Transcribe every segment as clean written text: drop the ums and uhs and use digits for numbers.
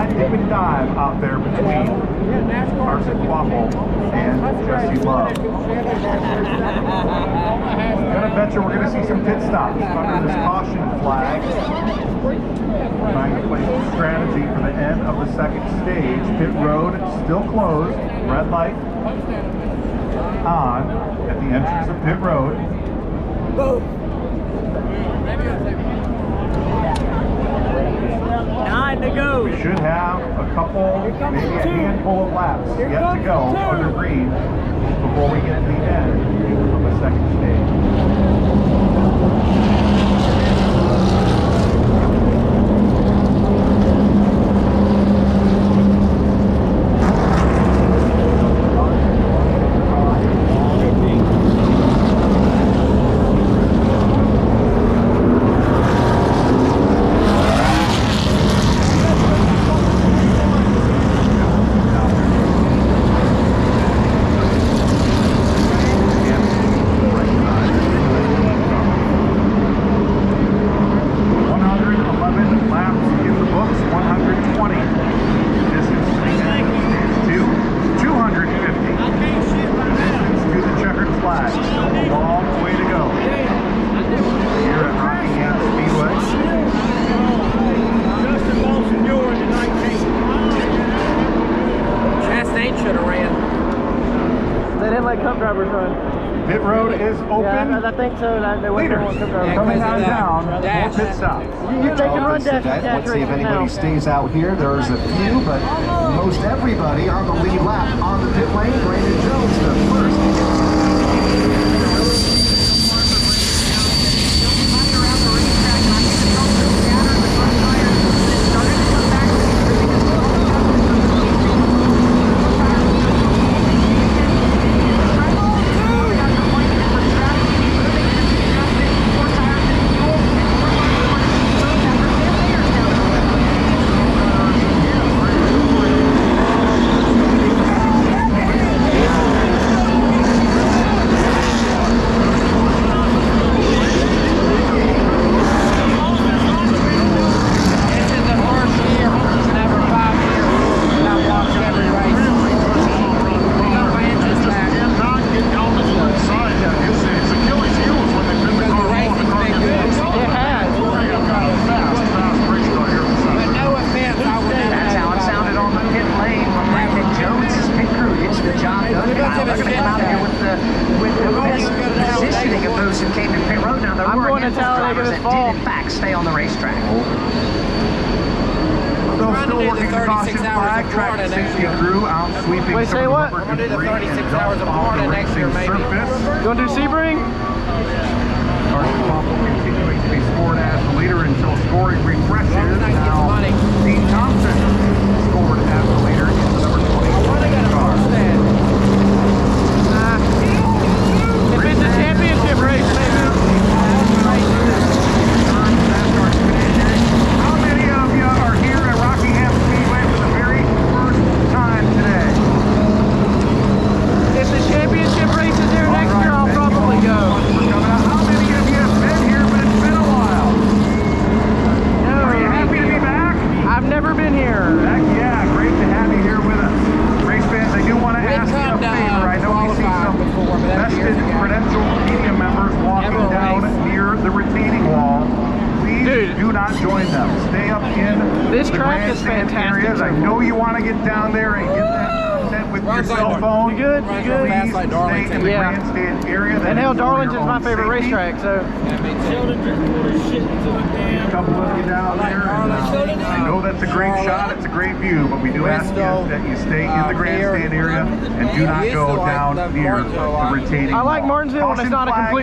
hot dip and dive out there between Carson Quaffle and Jesse Love. Gonna bet you we're gonna see some pit stops under this caution flag. Trying to play strategy for the end of the second stage. Pit road still closed. Red light on at the entrance of pit road. 9 to go. We should have a couple, maybe a handful of laps yet to go under green before we get to the end of the second stage. Pit road is open. Yeah, I think so. Leaders coming on down for pit stops. You can run dash. Let's see if anybody stays out here. There's a few, but most everybody on the lead lap on the pit lane. Brandon Jones, the first.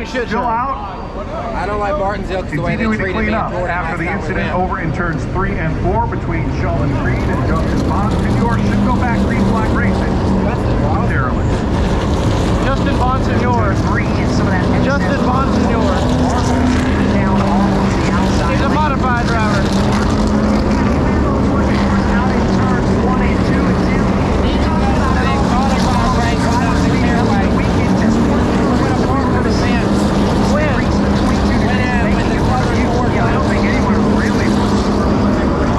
Shit show. I don't like Martinsville because the way they treated me. After the incident over in turns 3 and 4 between Sheldon Creed and Justin Bonsignor should go back green flag racing. Justin Bonsignor. Justin Bonsignor. He's a modified driver.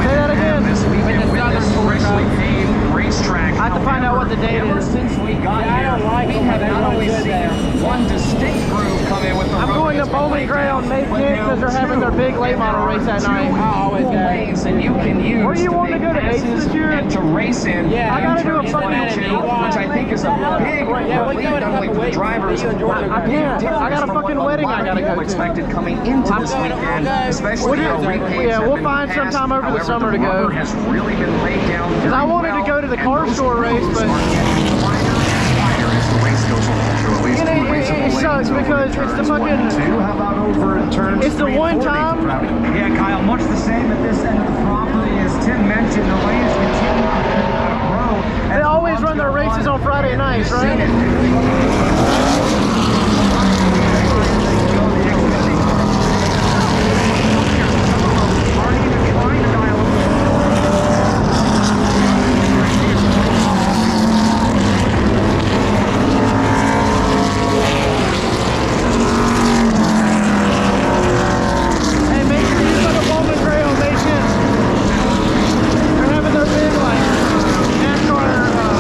Say that again. Bowman Gray on May 10th because they're having their big late model race that night. I always got that you can use Were you wanting to go to Ace this year? and to race in. Yeah, I gotta do a fucking which I think is a big relief not only for the drivers. I can't. I got a fucking wedding I gotta go to. Expected coming into this weekend, especially how repaints Yeah, have we'll been find some passed. time over the However, summer to go. rubber has really been laid down Because I wanted to go to the car store race, but As the race goes along, so at least you know, it sucks because it's the fucking. how about over in turns It's the 3 and one 4, time. Nathan Yeah, Kyle, much the same at this end of the property. As Tim mentioned, the lanes continue to grow. They always run their races on Friday nights, right? Hey, make sure you go to Bowman Gray on May 10th. They're having their big, like, NASCAR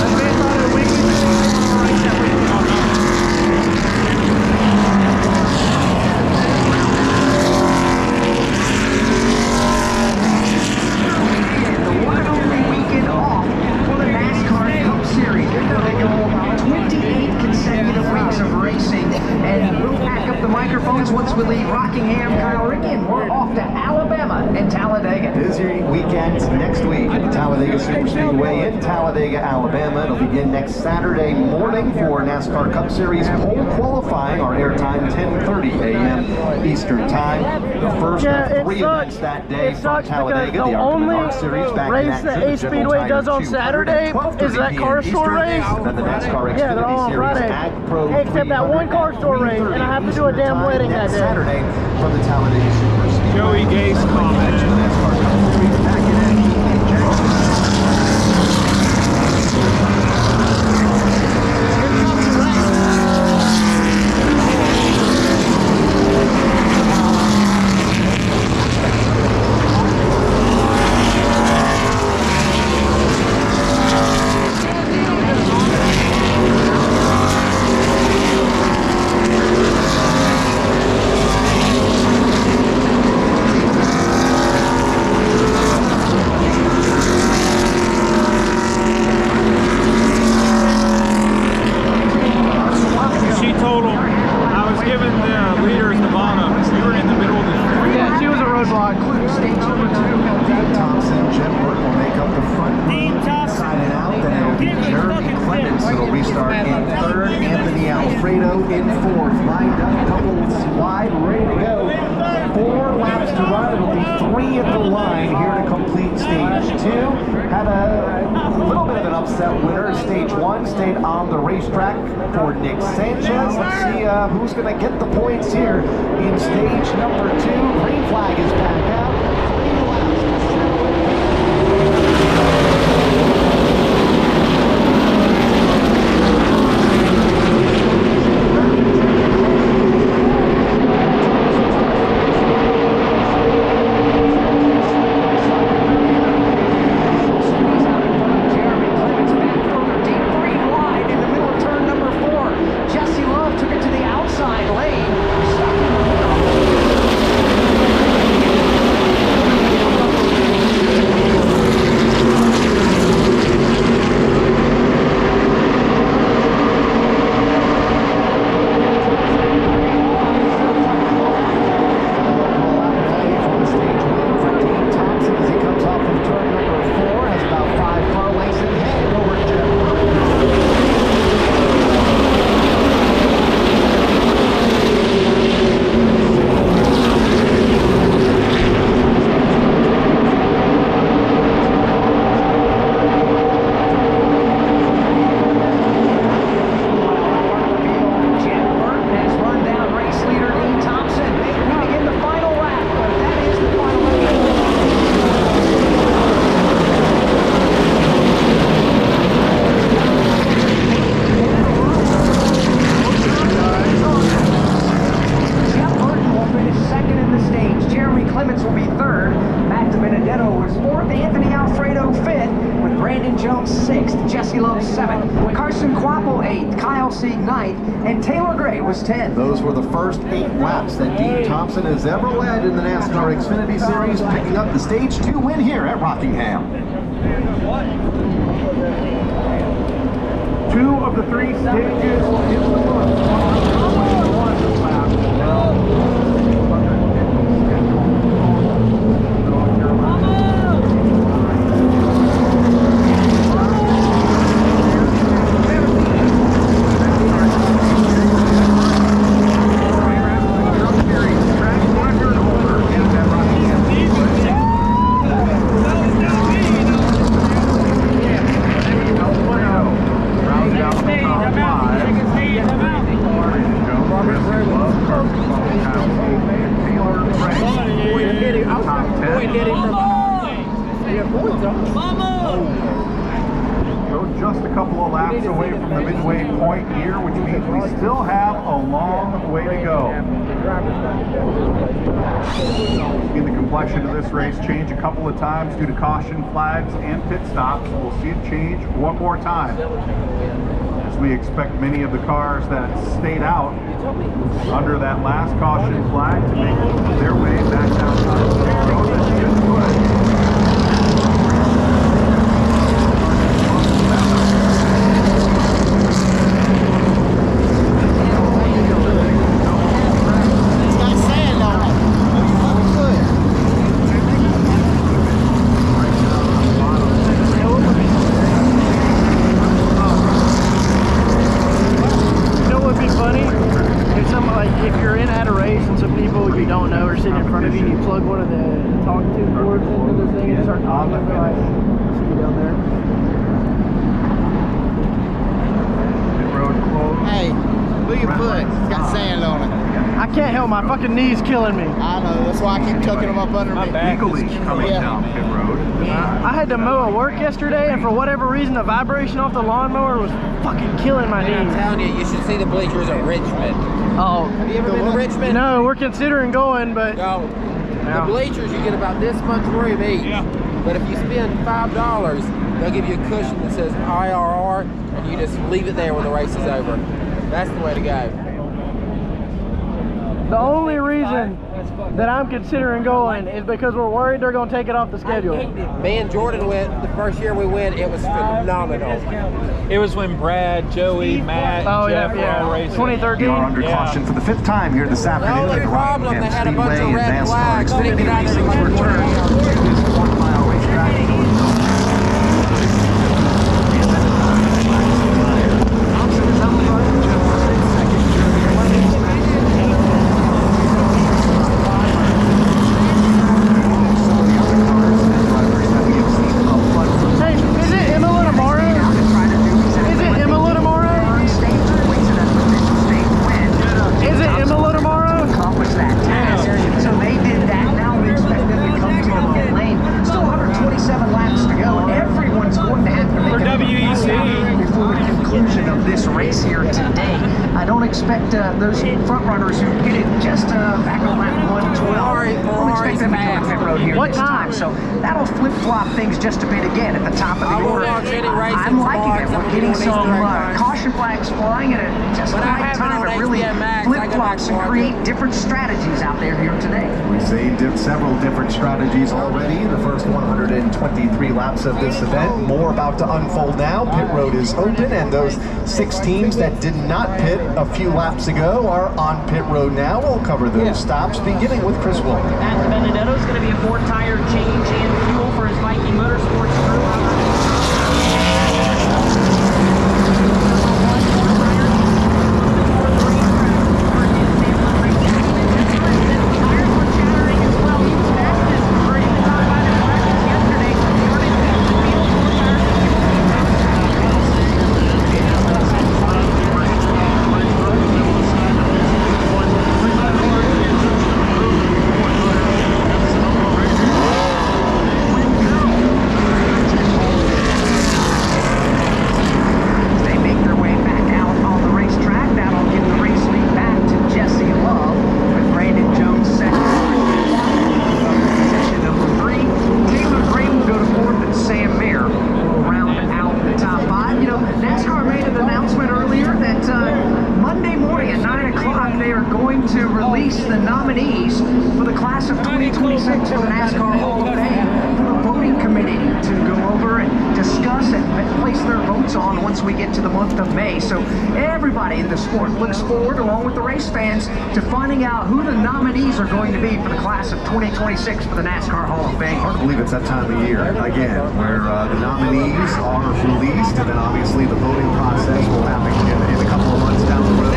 Advanced Auto Weekend race that weekend on that. The one and only weekend off for the NASCAR Cup Series. They're going to go 28 consecutive weeks of racing, and we'll pack up the microphones once we leave Rockingham. Kyle Ricky, and we're off to Alabama and Talladega. Busy weekend next week at the Talladega Super Speedway in Talladega, Alabama. It'll begin next Saturday morning for NASCAR Cup Series pole qualifying. Our airtime 10:30 a.m. Eastern Time. The first Yeah, of it 3 sucks. events that day It from sucks Talladega. because the Arkham only Rock Series back in race action. that Ace General Speedway Tire does on 200 Saturday at 12:30 is that p.m. car store Eastern. race. Then the NASCAR Yeah, they're all on Xfinity Friday. Series Ag Pro Except that one car store race, and I have to do a damn wedding that next day. Saturday from the Talladega Super Speedway. Joey Gase comment. The NASCAR Cup Series back in action in Jackson. She told him I was giving the leaders the bottom. You were in the middle of the street. Yeah, she was a roadblock. Stage number 2, Dean Thompson, Jen Burke will make up the front row, side and out. Then it'll be Jeremy Clements that'll restart in 3rd. Anthony Alfredo in 4th. Lined up, couple wide, ready to go. 4 laps to run. It'll be 3 at the line here to complete stage 2. Had a little bit of an upset winner. Stage 1 stayed on the racetrack for Nick Sanchez. Let's see who's going to get the points here in stage number 2. Green flag is back out. 3 laps to settle. Jeremy Clements back further deep, 3 wide in the middle of turn number 4. Jesse Love took it to the outside lane, stuck in the middle. Chelsea 9th, and Taylor Gray was 10th. Those were the first 8 laps that Dean Thompson has ever led in the NASCAR Xfinity Series, picking up the Stage 2 win here at Rockingham. 2 of the 3 stages in the month. 121 laps now. Just a couple of laps away from the midway point here, which means we still have a long way to go. In the complexion of this race change a couple of times due to caution flags and pit stops. We'll see it change one more time, as we expect many of the cars that stayed out under that last caution flag to make their way back down the road. That should put my fucking knee's killing me. I know, that's why I keep tucking them up under me. Legally coming down pit road. I had to mow at work yesterday, and for whatever reason, the vibration off the lawnmower was fucking killing my knees. I'm telling you, you should see the bleachers at Richmond. Oh. Have you ever been to Richmond? No, we're considering going, but... No. The bleachers, you get about this much room each. Yeah. But if you spend $5, they'll give you a cushion that says IRR, and you just leave it there when the race is over. That's the way to go. The only reason that I'm considering going is because we're worried they're going to take it off the schedule. Me and Jordan went, the first year we went, it was phenomenal. It was when Brad, Joey, Matt, Jeff were all racing. 2013. We are under caution for the 5th time here this afternoon. The only problem, they had a bunch of red NASCAR flags. They didn't get out there to return to this 1-mile racetrack. Those front runners who get it just back on lap 112. Don't expect them to come to pit road here this time. So that'll flip-flop things just a bit again at the top of the order. I'm liking it. We're getting some caution flags flying at just the right time to really flip-flops and create different strategies out there here today. We saved several different strategies already in the first 123 laps of this event. More about to unfold now. Pit road is open, and those 6 teams that did not pit a few laps ago are on pit road now. We'll cover those stops, beginning with Chris Wilk. Matt Benedetto is going to be a 4-tire change and fuel for his Viking Motorsports crew. release the nominees for the class of 2026 for the NASCAR Hall of Fame for the voting committee to go over and discuss and place their votes on once we get to the month of May. So everybody in the sport looks forward, along with the race fans, to finding out who the nominees are going to be for the class of 2026 for the NASCAR Hall of Fame. Hard to believe it's that time of year again, where the nominees are released, and then obviously the voting process will happen in a couple of months down the road.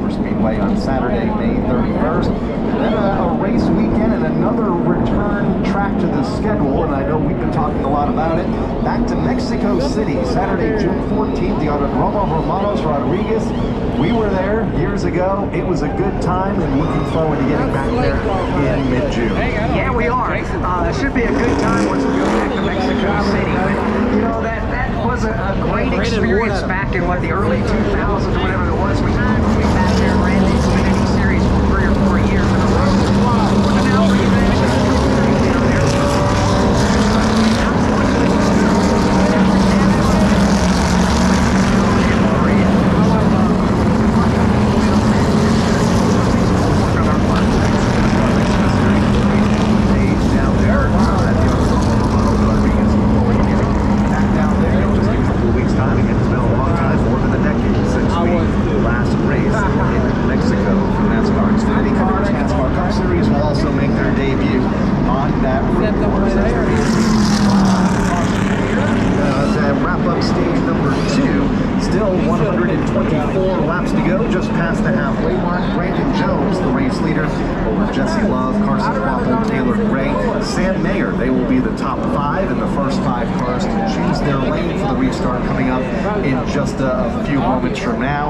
Speedway on Saturday, May 31st. And then a race weekend and another return track to the schedule, and I know we've been talking a lot about it. Back to Mexico City, Saturday, June 14th, the Autodromo Hermanos Rodriguez. We were there years ago. It was a good time, and looking forward to getting back there in mid-June. Yeah, we are. It should be a good time once we go back to Mexico City. But, you know, that was a great experience back in, what, the early 2000s, whatever it was. We back there and ran the Xfinity Series for 3 or 4 years in a row. And now we're down there.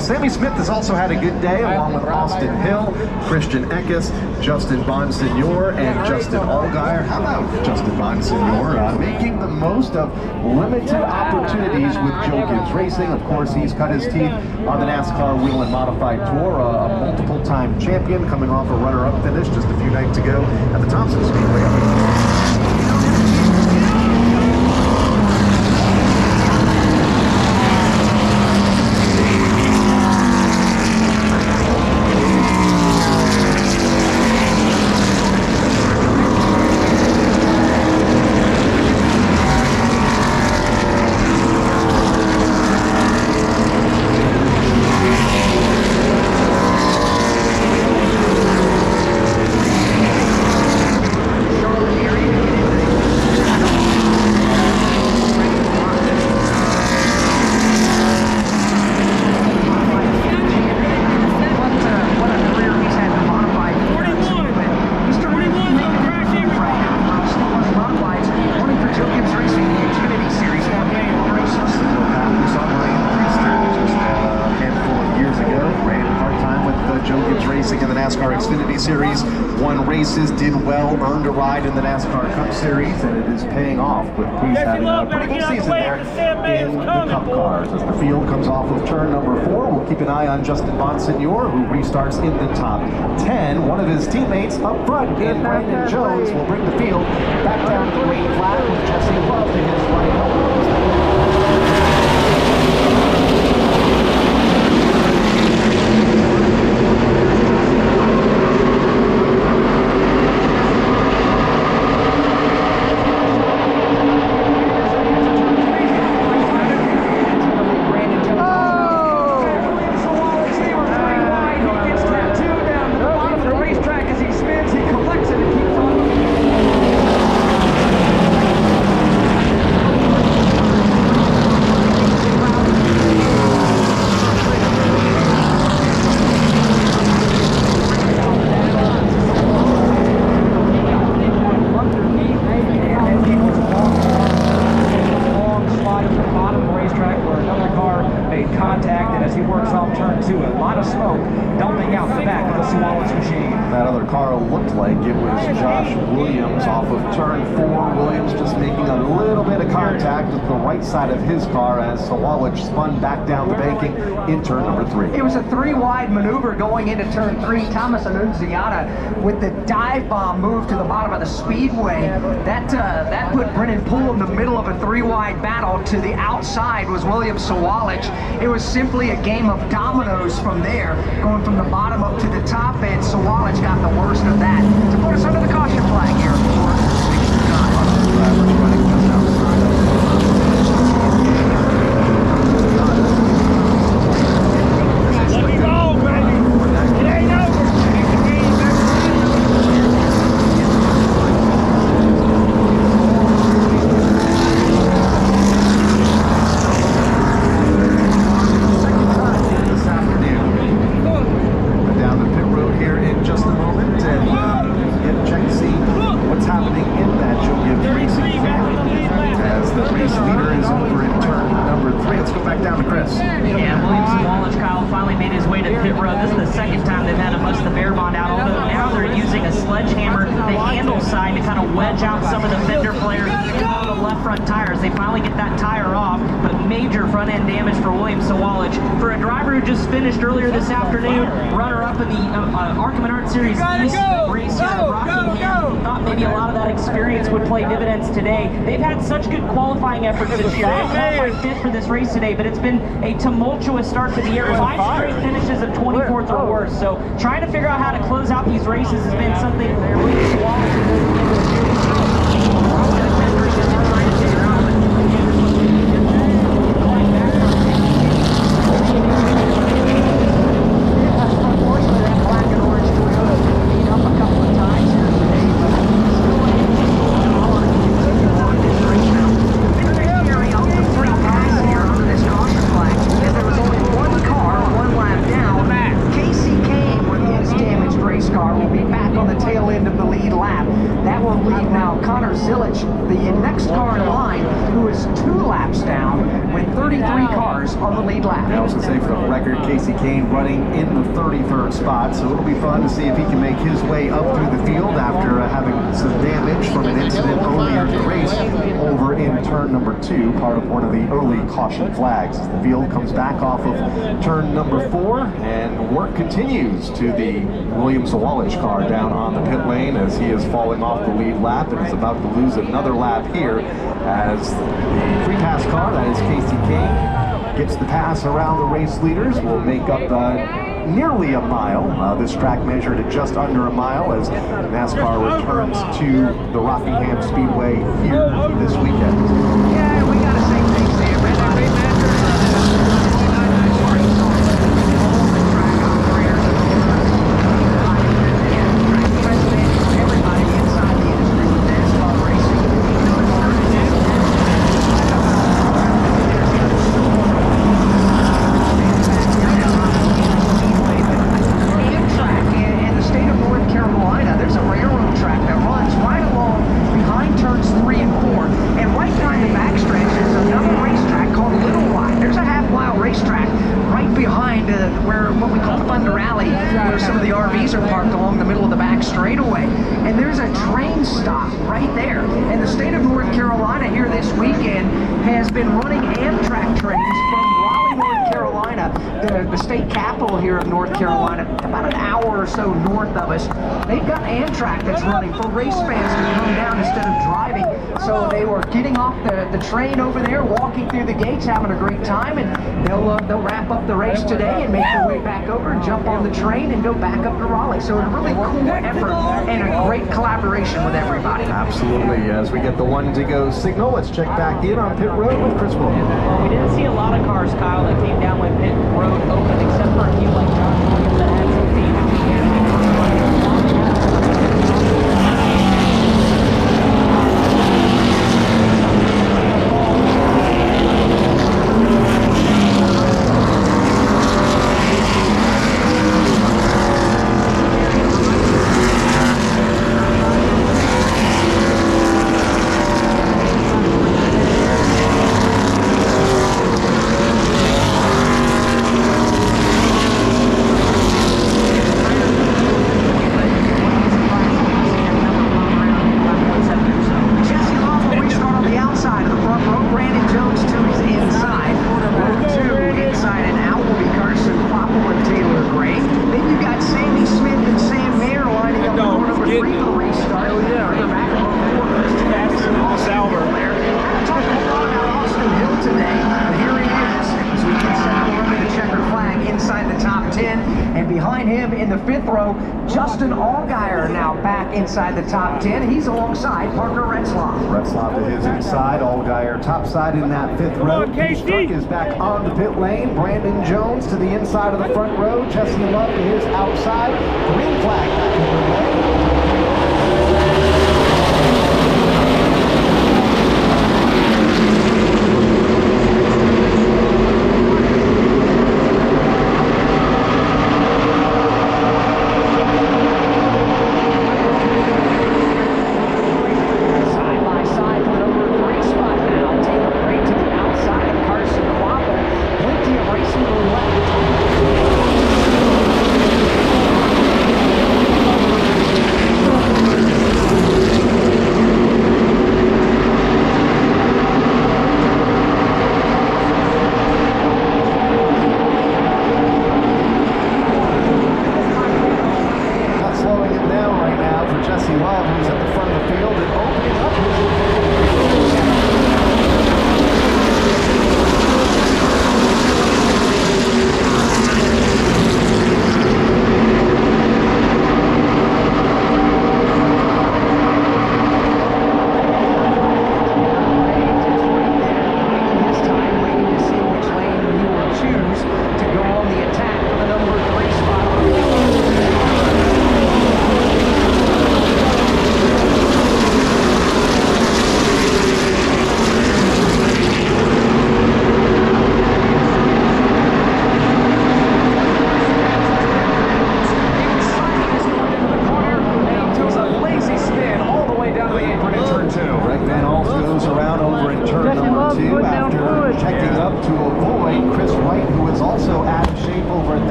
Sammy Smith has also had a good day, along with Austin Hill, Christian Eckes, Justin Bonsignor, and Justin Allgaier. How about Justin Bonsignor making the most of limited opportunities with Joe Gibbs Racing? Of course, he's cut his teeth on the NASCAR Wheel and Modified Tour, a multiple-time champion coming off a runner-up finish just a few nights ago at the Thompson Speedway. Did well, earned a ride in the NASCAR Cup Series, and it is paying off with Priest having a pretty good season there in the Cup cars. As the field comes off of turn number 4, we'll keep an eye on Justin Bonsignor, who restarts in the top 10. One of his teammates up front in Brandon Jones will bring the field back down to the green flag with Jesse Love to his right. back of the Swallows machine. That other car looked like it was Josh Williams off of turn 4. Williams just making a little bit of contact with the right side of his car as Sawallich spun back down the banking in turn number 3. It was a 3-wide maneuver going into turn 3. Thomas Annunziata with the dive bomb move to the bottom of the Speedway. That put Brennan Poole in the middle of a 3-wide battle. To the outside was William Sawallich. It was simply a game of dominoes from there, going from the bottom up to the top, and Sawallich got the worst of that to put us under the caution flag here for 69. Running just outside of Let me roll, baby. It ain't over. this afternoon. Down the pit road here in just a moment and get a check to see what's happening in that Joe Gibbs Racing family as the race leader is over in turn number 3. Let's go back down to Chris. Yeah, William Sawallich, Kyle, finally made his way to pit road. This is the second time they've had to bust the bear bond out, although now they're using a sledgehammer, the handle side, to kind of wedge out some of the fender flares on the left front tires. They finally get that tire off, but major front end damage for William Sawallich. For a driver who just finished earlier this afternoon, runner-up in the Arkham and Art Series East race here at Rockingham, thought maybe a lot of that experience would play dividends today. They've had such good qualifying efforts this year. They qualified 5th for this race today, but it's been a tumultuous start to the year. 5 straight finishes of 24th or worse. So trying to figure out how to close out these races has been something really the next car in line, who is 2 laps down with 33 cars on the lead lap. I also say for the record, Casey Kane running in the 33rd spot, so it'll be fun to see if he can make his way up through the field after having some damage from an incident earlier in the race over in turn number 2, part of one of the early caution flags. As the field comes back off of turn number 4, and work continues to the William Sawallich car down on the pit lane as he is falling off the lead lap and is about to lose another lap here as the free pass car, that is Casey Kane, gets the pass around the race leaders, will make up nearly a mile. This track measured at just under a mile as NASCAR returns to the Rockingham Speedway here this weekend. Yeah, we gotta say thanks to him. Everybody inside the industry with NASCAR racing. You know, it's hard to do. Amtrak in the state of North Carolina, there's a railroad track that runs right along behind turns 3 and 4, and right behind the backstretch is another racetrack called Little Rock. There's a half-mile racetrack right behind where what we call Thunder Alley, where some of the RVs are parked along the middle of the back straightaway. And there's a train stop right there. And the state of North Carolina here this weekend has been running Amtrak trains from Raleigh, North Carolina, the state capital here of North Carolina, about an hour or so north of us. They've got Amtrak that's running for race fans to come down instead of driving. So they were getting off the train over there, walking through the gates, having a great time, and they'll wrap up the race today and make their way back over and jump on the train and go back up to Raleigh. So a really cool effort and a great collaboration with everybody. Absolutely. As we get the 1-to-go signal, let's check back in on pit road with Chris Williams. Well, we didn't see a lot of cars, Kyle, that came down when pit road opened, except for a few like Josh Williams that had some damage. him in the 5th row. Justin Allgaier now back inside the top 10. He's alongside Parker Retzlaff. Retzlaff to his inside, Allgaier topside in that 5th row. Struck is back on the pit lane. Brandon Jones to the inside of the front row. Jesse Love to his outside. Green flag back in the lane.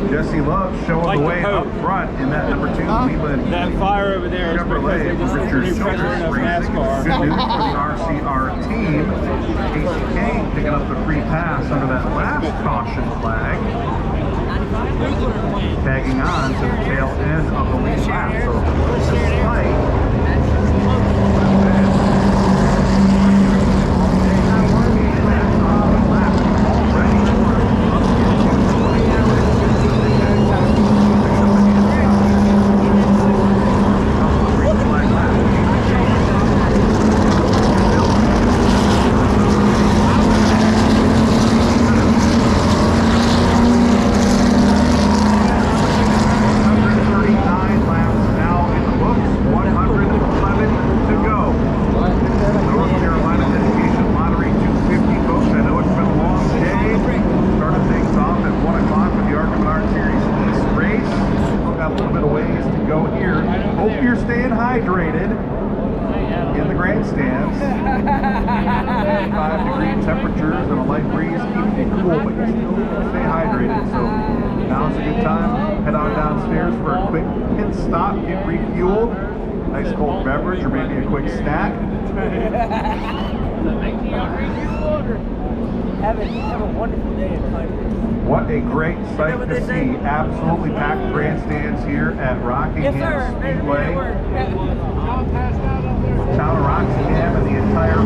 Jesse Love showing the way up front in that number 2 Cleveland. That fire over there is because they just Richard new picture of NASCAR. Good news for the RCR team. Casey Kane picking up the free pass under that last caution flag. Tagging on to the tail end of the lead lap. So despite in the grandstands. 5-degree temperatures and a light breeze keep you cool, but you still stay hydrated. So now's a good time. Head on downstairs for a quick pit stop, get refueled. Nice cold beverage or maybe a quick snack. Have a wonderful day at Tiger. What a great sight to see. Absolutely packed grandstands here at Rockingham Speedway. Town of Rockingham and the entire